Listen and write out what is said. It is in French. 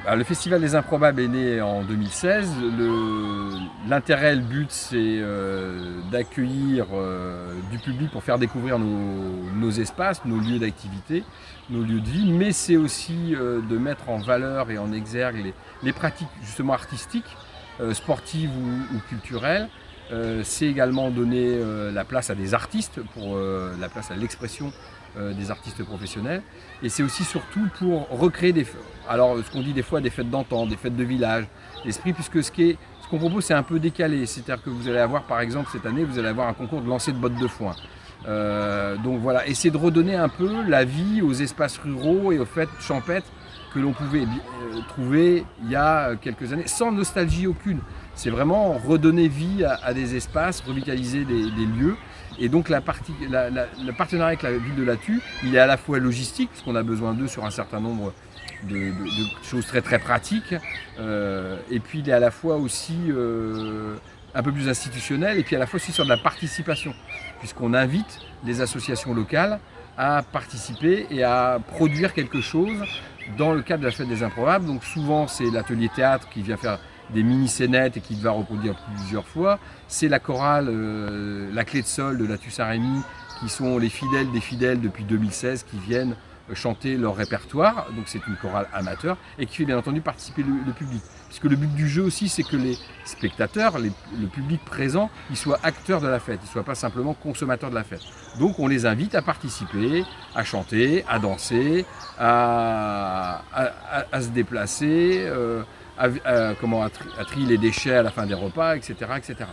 Le Festival des Improbables est né en 2016. L'intérêt, le but, c'est d'accueillir du public pour faire découvrir nos espaces, nos lieux d'activité, nos lieux de vie, mais c'est aussi de mettre en valeur et en exergue les pratiques justement artistiques, sportives ou culturelles. C'est également donner la place à des artistes, pour la place à l'expression des artistes professionnels. Et c'est aussi surtout pour recréer ce qu'on dit des fois des fêtes d'antan, des fêtes de village, l'esprit, puisque ce qu'on propose c'est un peu décalé. C'est-à-dire que vous allez avoir par exemple cette année, vous allez avoir un concours de lancer de bottes de foin. Donc voilà, essayer de redonner un peu la vie aux espaces ruraux et aux fêtes champêtres que l'on pouvait trouver il y a quelques années, sans nostalgie aucune. C'est vraiment redonner vie à des espaces, revitaliser des lieux. Et donc le partenariat avec la ville de Lathu, il est à la fois logistique, parce qu'on a besoin d'eux sur un certain nombre de choses très très pratiques, et puis il est à la fois aussi un peu plus institutionnel, et puis à la fois aussi sur de la participation, puisqu'on invite les associations locales à participer et à produire quelque chose dans le cadre de la fête des Improbables. Donc souvent c'est l'atelier théâtre qui vient faire des mini-scénettes et qui va reproduire plusieurs fois. C'est la chorale La Clé de Sol de Lathu Saint-Rémy, qui sont les fidèles des fidèles depuis 2016, qui viennent chanter leur répertoire. Donc c'est une chorale amateur et qui fait bien entendu participer le public. Puisque le but du jeu aussi, c'est que les spectateurs, le public présent, ils soient acteurs de la fête, ils ne soient pas simplement consommateurs de la fête. Donc on les invite à participer, à chanter, à danser, à se déplacer, à trier les déchets à la fin des repas, etc., etc.